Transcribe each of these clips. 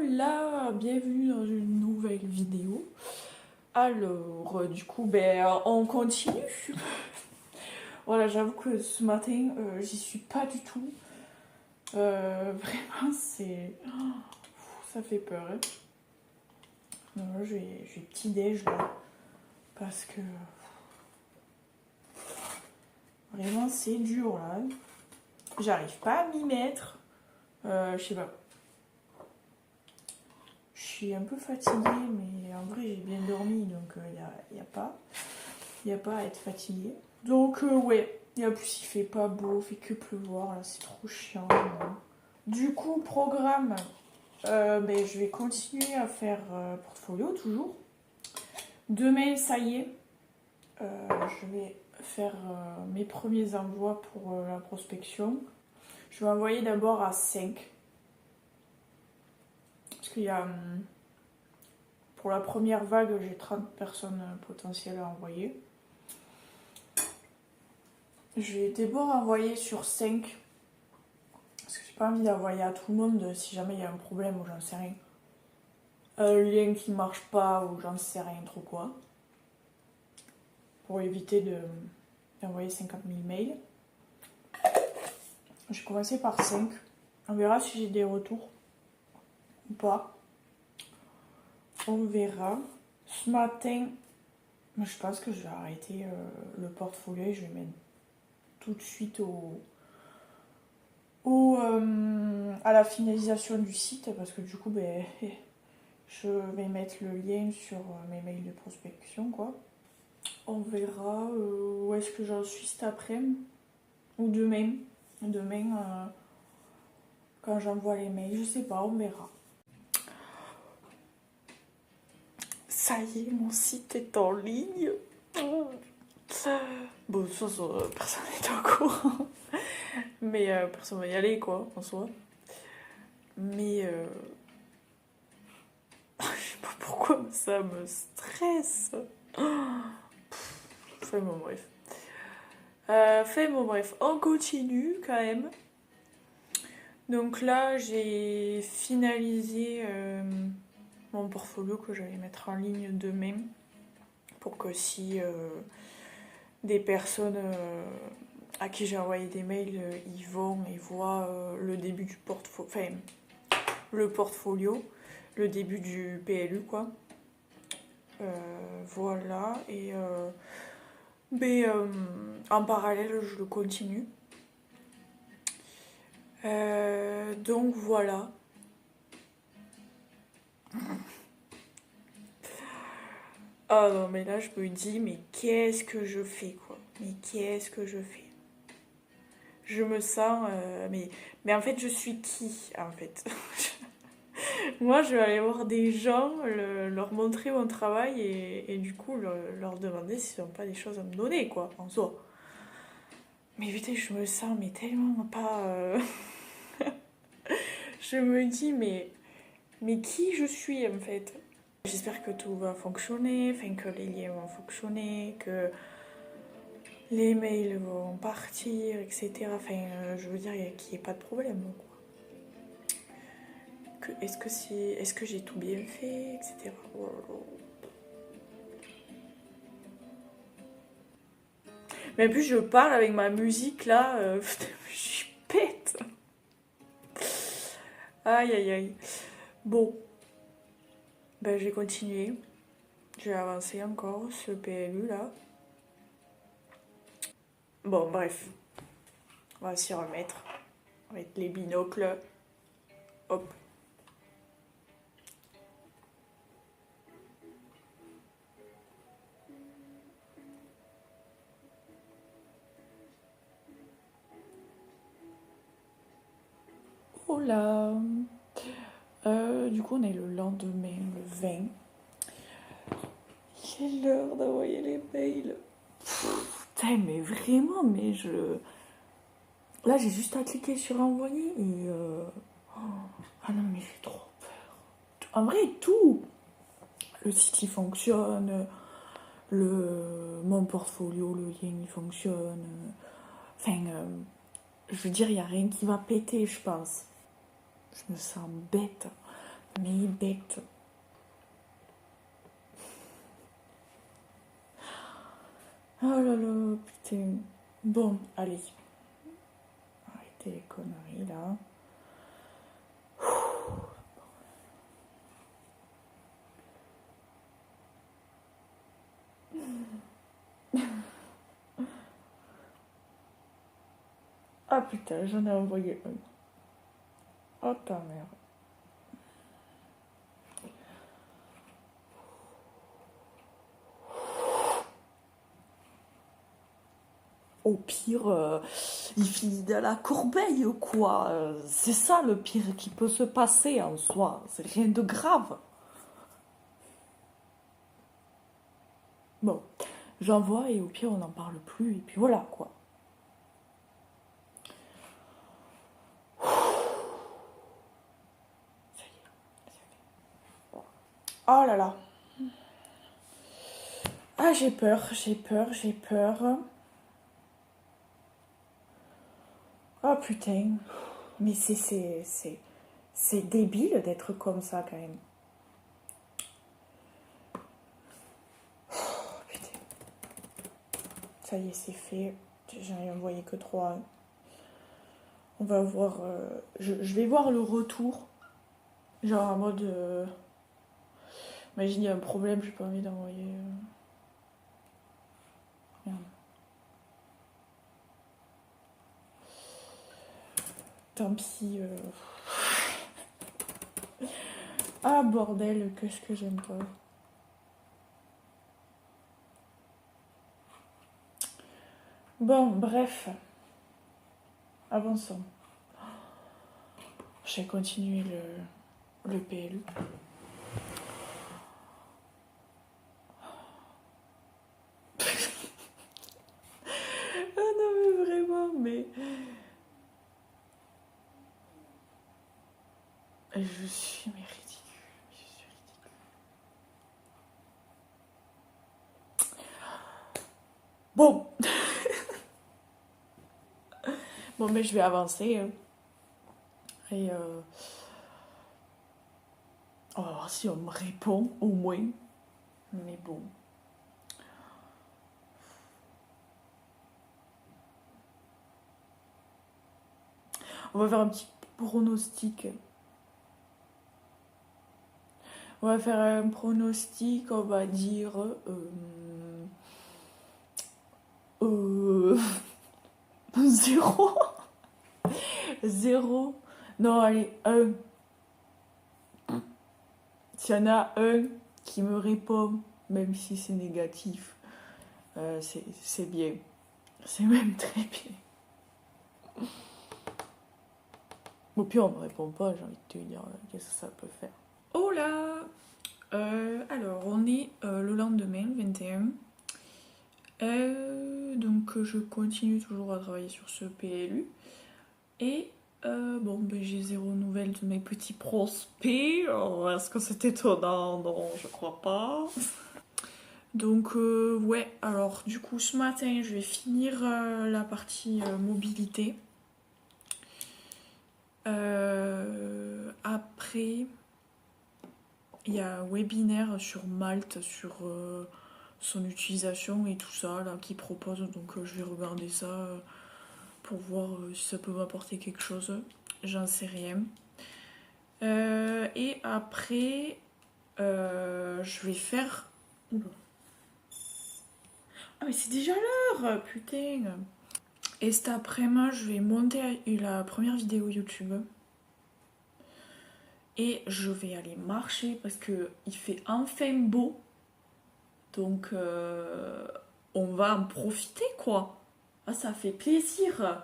Hola, bienvenue dans une nouvelle vidéo. Alors, du coup, on continue. Voilà, j'avoue que ce matin, j'y suis pas du tout. Vraiment, ça fait peur. Hein. Non, je vais petit déj là, parce que vraiment c'est dur là. J'arrive pas à m'y mettre. Je sais pas. Je suis un peu fatiguée, mais en vrai j'ai bien dormi, donc y a pas à être fatiguée. Donc ouais, et en plus il fait pas beau, il fait que pleuvoir, là c'est trop chiant. Là. Du coup, programme, je vais continuer à faire portfolio toujours. Demain, ça y est, je vais faire mes premiers envois pour la prospection. Je vais envoyer d'abord à 5. Parce qu'il y a... pour la première vague, j'ai 30 personnes potentielles à envoyer. Je vais d'abord envoyer sur 5. Parce que j'ai pas envie d'envoyer à tout le monde si jamais il y a un problème ou j'en sais rien. Un lien qui marche pas ou j'en sais rien trop quoi. Pour éviter d'envoyer 50 000 mails. Je vais commencer par 5. On verra si j'ai des retours ou pas. On verra. Ce matin, je pense que je vais arrêter le portfolio et je vais mettre tout de suite à la finalisation du site parce que du coup, je vais mettre le lien sur mes mails de prospection, quoi. On verra où est-ce que j'en suis cet après-midi ou demain. Demain, quand j'envoie les mails, je sais pas, on verra. Ça y est, mon site est en ligne. Bon, ça, personne n'est au courant. Mais personne va y aller, quoi, en soi. Mais je sais pas pourquoi ça me stresse. Enfin bon, bref. On continue quand même. Donc là, j'ai finalisé mon portfolio que j'allais mettre en ligne demain. Pour que si des personnes à qui j'ai envoyé des mails, ils vont et voient le début du portfolio, enfin le portfolio, le début du PLU quoi. Voilà, et en parallèle je le continue. Donc voilà. Ah non mais là je me dis mais qu'est-ce que je fais quoi. Mais qu'est-ce que je fais. Je me sens mais en fait je suis qui en fait. Moi je vais aller voir des gens, leur montrer mon travail et du coup leur demander s'ils n'ont pas des choses à me donner quoi en soi. Mais putain je me sens mais tellement pas je me dis mais qui je suis en fait. J'espère que tout va fonctionner, enfin que les liens vont fonctionner, que les mails vont partir, etc. Enfin, je veux dire qu'il n'y ait pas de problème. Est-ce que j'ai tout bien fait, etc. Mais en plus, je parle avec ma musique là, je suis pète. Aïe aïe aïe. Bon, je vais continuer. Je vais avancer encore ce PLU là. Bon, bref. On va s'y remettre. Avec les binocles. Hop. Oh là. Du coup, on est le lendemain, le 20. Il est l'heure d'envoyer les mails. Putain, mais vraiment, mais je... Là, j'ai juste à cliquer sur envoyer et... Ah non, mais j'ai trop peur. En vrai, tout. Le site, il fonctionne. Mon portfolio, le lien, il fonctionne. Enfin, je veux dire, il n'y a rien qui va péter, je pense. Je me sens bête. Mais bête. Oh là là, putain. Bon, allez. Arrêtez les conneries là. Ah putain, j'en ai envoyé un. Oh ta mère. Au pire, il finit dans la corbeille ou quoi. C'est ça le pire qui peut se passer en soi. C'est rien de grave. Bon, j'envoie et au pire on n'en parle plus et puis voilà quoi. Ça y est. Oh là là. Ah j'ai peur, j'ai peur, j'ai peur. Oh putain. Mais c'est débile d'être comme ça quand même. Oh putain. Ça y est, c'est fait. J'en ai envoyé que 3. On va voir. Je vais voir le retour. Genre en mode. Imagine, il y a un problème, j'ai pas envie d'envoyer. Merde. Tant pis. Ah bordel, qu'est-ce que j'aime pas. Bon, bref. Avançons. Je vais continuer le PLU. Ah non mais vraiment, mais... Je suis mais ridicule. Je suis ridicule. Bon. Bon mais je vais avancer. Hein. Et on va voir si on me répond au moins. Mais bon. On va faire un petit pronostic. On va faire un pronostic, on va dire... 0. 0. Non, allez, 1. S'il y en a un qui me répond, même si c'est négatif, c'est bien. C'est même très bien. Au pire, on me répond pas, j'ai envie de te dire, qu'est-ce que ça peut faire. Oh là alors, on est le lendemain, 21. Donc, je continue toujours à travailler sur ce PLU. Et bon, ben, j'ai 0 nouvelle de mes petits prospects. Oh, est-ce que c'est étonnant? Non, je crois pas. Donc, ouais, alors du coup, ce matin, je vais finir la partie mobilité. Après, il y a un webinaire sur Malte, sur son utilisation et tout ça, là, qui propose. Donc, je vais regarder ça pour voir si ça peut m'apporter quelque chose. J'en sais rien. Et après, je vais faire... Oula. Ah mais c'est déjà l'heure, putain. Et cet après-midi, je vais monter la première vidéo YouTube. Et je vais aller marcher parce que il fait enfin beau. Donc on va en profiter quoi. Ah ça fait plaisir.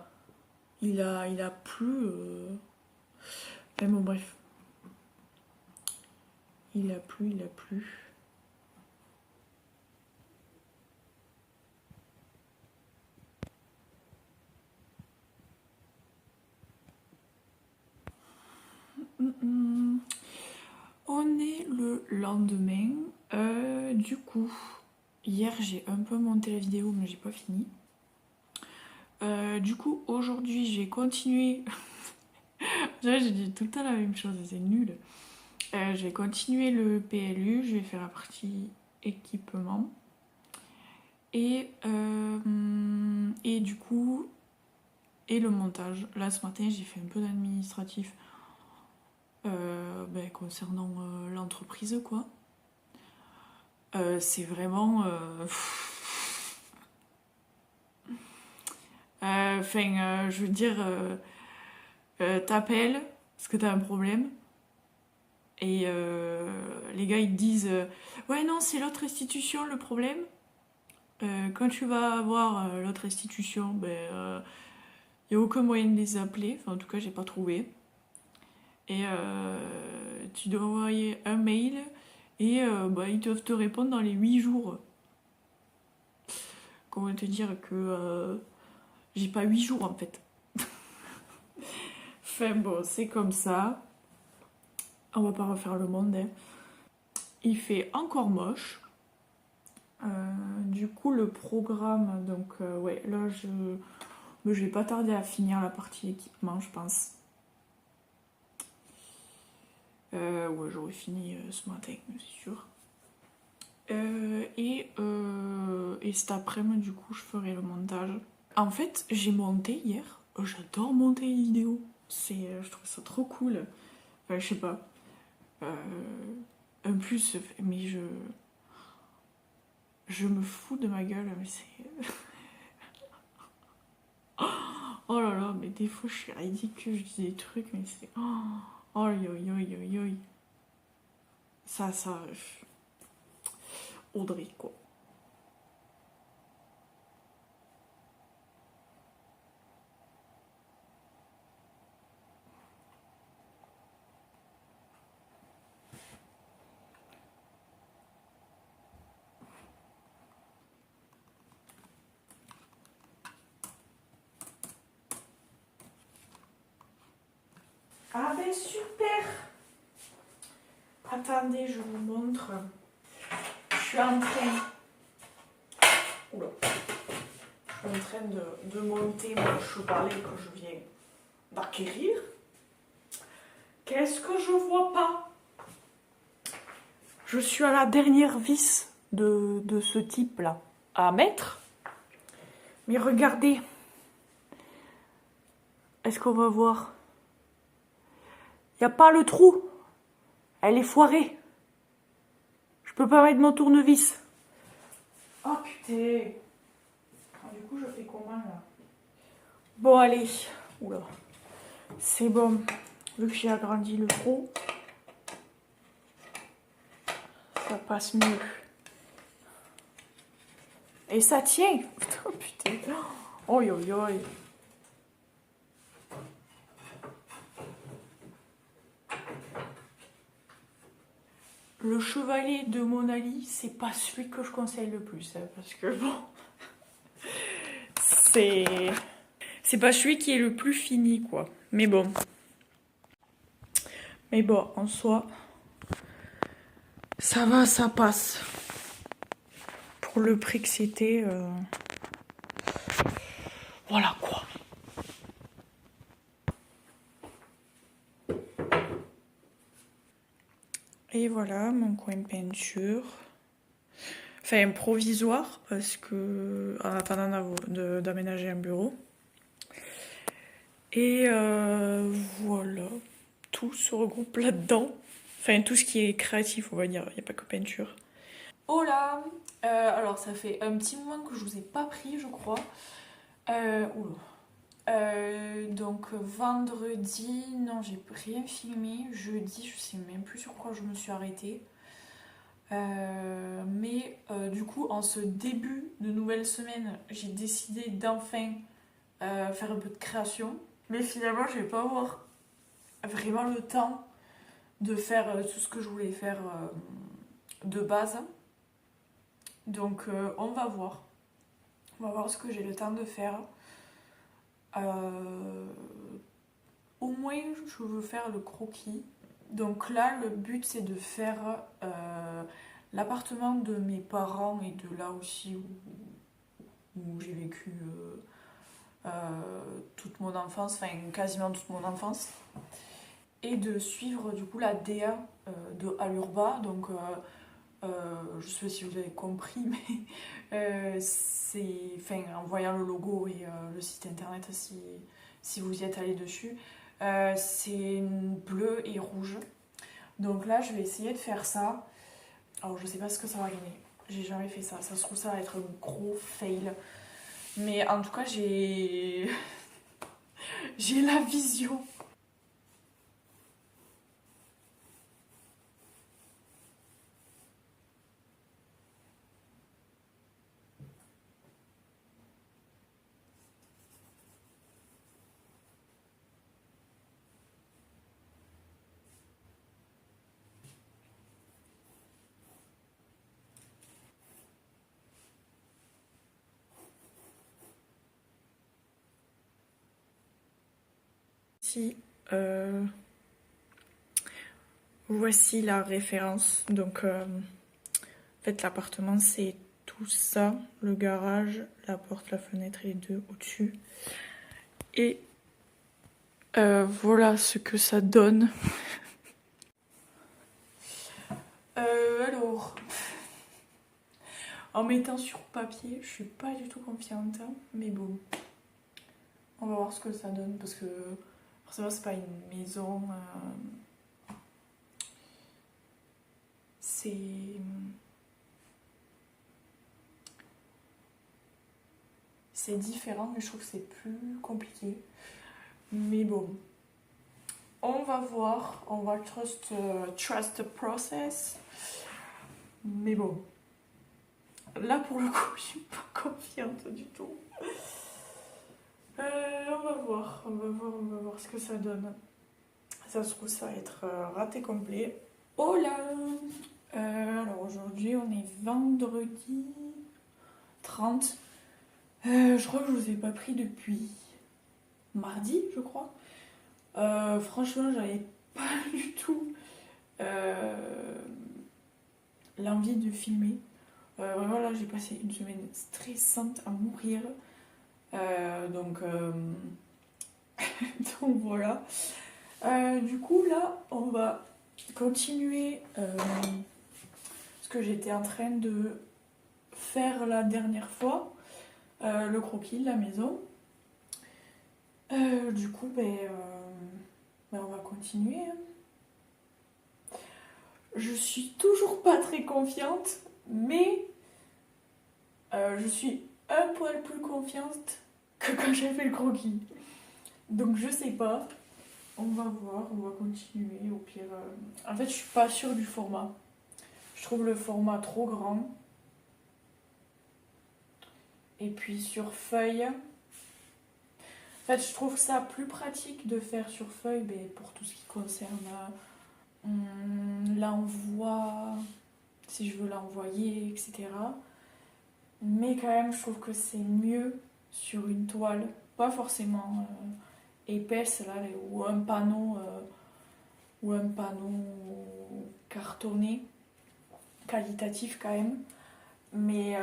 Il a plu. Mais bon bref. Il a plu. On est le lendemain. Du coup, hier j'ai un peu monté la vidéo mais j'ai pas fini. Du coup, aujourd'hui j'ai continué. J'ai dit tout le temps la même chose, c'est nul. Je vais continuer le PLU, je vais faire la partie équipement. Et du coup, et le montage. Là, ce matin, j'ai fait un peu d'administratif concernant l'entreprise, quoi. C'est vraiment... je veux dire, t'appelles parce que t'as un problème. Et les gars, ils te disent ouais, non, c'est l'autre institution le problème. Quand tu vas voir l'autre institution, il n'y a aucun moyen de les appeler. Enfin, en tout cas, j'ai pas trouvé. Et tu dois envoyer un mail et ils doivent te répondre dans les 8 jours. Comment te dire que j'ai pas 8 jours en fait. Enfin bon, c'est comme ça. On va pas refaire le monde. Hein. Il fait encore moche. Du coup, le programme, donc là je vais pas tarder à finir la partie équipement, je pense. J'aurais fini ce matin, c'est sûr. Et cet après-midi, du coup, je ferai le montage. En fait, j'ai monté hier. J'adore monter les vidéos. Je trouve ça trop cool. Enfin, je sais pas. En plus, mais je me fous de ma gueule, mais c'est... Oh là là, mais des fois, je suis ridicule, je dis des trucs, mais c'est... Oh, yo. Ça... Audrey, quoi. Ah ben super! Attendez, je vous montre. Je suis en train... Oula. Je suis en train de monter mon chevalet que je viens d'acquérir. Qu'est-ce que je vois pas? Je suis à la dernière vis de ce type-là à mettre. Mais regardez. Est-ce qu'on va voir? Il n'y a pas le trou. Elle est foirée. Je peux pas mettre mon tournevis. Oh putain. Du coup, je fais comment là? Bon, allez. Oula. C'est bon. Vu que j'ai agrandi le trou, ça passe mieux. Et ça tient. Oh putain. Oi. Le chevalet de Monali, c'est pas celui que je conseille le plus. Hein, parce que bon. C'est pas celui qui est le plus fini, quoi. Mais bon. En soi, ça va, ça passe. Pour le prix que c'était, voilà quoi. Et voilà mon coin peinture. Enfin, provisoire, parce que en attendant d'aménager un bureau. Et voilà, tout se regroupe là-dedans. Enfin, tout ce qui est créatif, on va dire. Il n'y a pas que peinture. Oh là alors, ça fait un petit moment que je vous ai pas pris, je crois. Donc, vendredi, non, j'ai rien filmé. Jeudi, je sais même plus sur quoi je me suis arrêtée. Du coup, en ce début de nouvelle semaine, j'ai décidé d'enfin faire un peu de création. Mais finalement, je vais pas avoir vraiment le temps de faire tout ce que je voulais faire de base. Donc, on va voir. On va voir ce que j'ai le temps de faire. Au moins, je veux faire le croquis. Donc là, le but, c'est de faire l'appartement de mes parents et de là aussi où j'ai vécu toute mon enfance, enfin quasiment toute mon enfance. et de suivre du coup la DA de Alurba. Donc je sais pas si vous avez compris, mais c'est, enfin, en voyant le logo et le site internet, si vous y êtes allé dessus, c'est bleu et rouge. Donc là, je vais essayer de faire ça. Alors, je sais pas ce que ça va donner. J'ai jamais fait ça. Ça se trouve, ça va être un gros fail. Mais en tout cas, j'ai la vision. Si, voici la référence. Donc, en fait, l'appartement, c'est tout ça. Le garage, la porte, la fenêtre et les deux au-dessus. Et voilà ce que ça donne. Alors, en mettant sur papier, je suis pas du tout confiante, hein, mais bon, on va voir ce que ça donne parce que forcément c'est pas une maison, c'est différent, mais je trouve que c'est plus compliqué. Mais bon, on va voir, on va trust the process. Mais bon, là pour le coup, je suis pas confiante du tout. On va voir ce que ça donne. Ça se trouve, ça va être raté complet. Oh là alors aujourd'hui, on est vendredi 30. Je crois que je vous ai pas pris depuis mardi, je crois. Franchement, j'avais pas du tout l'envie de filmer. Vraiment, là, j'ai passé une semaine stressante à mourir. Donc, donc voilà. Du coup, là, on va continuer ce que j'étais en train de faire la dernière fois, le croquis de la maison. Du coup, on va continuer. Je suis toujours pas très confiante, mais je suis un poil plus confiante que quand j'ai fait le croquis. Donc je sais pas. On va voir, on va continuer. Au pire, en fait, je suis pas sûre du format. Je trouve le format trop grand. Et puis sur feuille, en fait, je trouve ça plus pratique de faire sur feuille pour tout ce qui concerne l'envoi, si je veux l'envoyer, etc. Mais quand même, je trouve que c'est mieux sur une toile, pas forcément épaisse, là, ou un panneau cartonné, qualitatif quand même. Mais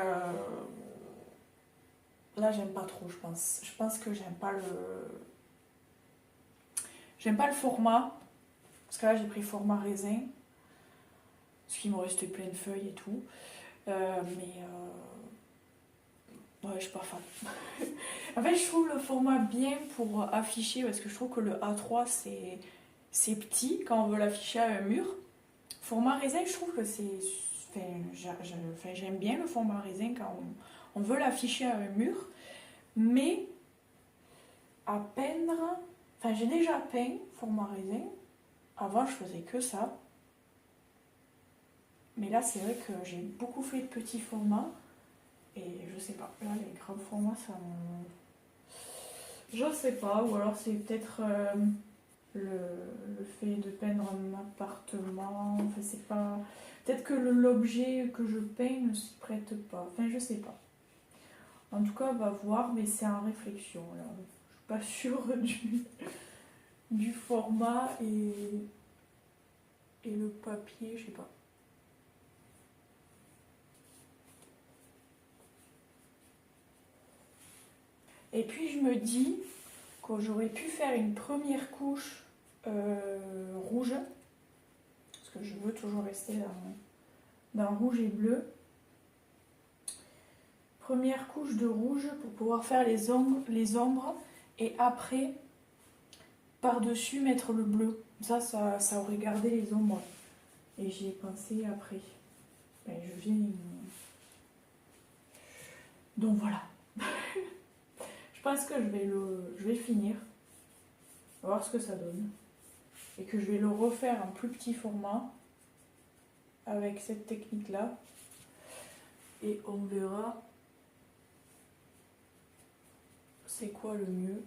là, j'aime pas trop, je pense. Je pense que j'aime pas le format. Parce que là, j'ai pris format raisin. Parce qu'il me restait plein de feuilles et tout. Ouais, je suis pas fan. En fait, je trouve le format bien pour afficher. Parce que je trouve que le A3, c'est petit quand on veut l'afficher à un mur. Format raisin, je trouve que c'est... j'aime bien le format raisin quand on veut l'afficher à un mur. Mais à peindre... Enfin, j'ai déjà peint format raisin. Avant, je faisais que ça. Mais là, c'est vrai que j'ai beaucoup fait de petits formats. Et je sais pas. Là, les grands formats, ça me... Je sais pas. Ou alors, c'est peut-être le fait de peindre un appartement. Enfin, c'est pas... Peut-être que l'objet que je peins ne s'y prête pas. Enfin, je sais pas. En tout cas, on va voir. Mais c'est en réflexion. Là. Je suis pas sûre du format et le papier, je sais pas. Et puis je me dis que j'aurais pu faire une première couche rouge, parce que je veux toujours rester dans rouge et bleu. Première couche de rouge pour pouvoir faire les ombres et après par-dessus mettre le bleu. Ça aurait gardé les ombres. Et j'y ai pensé après. Ben, je viens. Donc voilà. Je pense que je vais le finir. On va voir ce que ça donne. Et que je vais le refaire en plus petit format avec cette technique-là. Et on verra c'est quoi le mieux.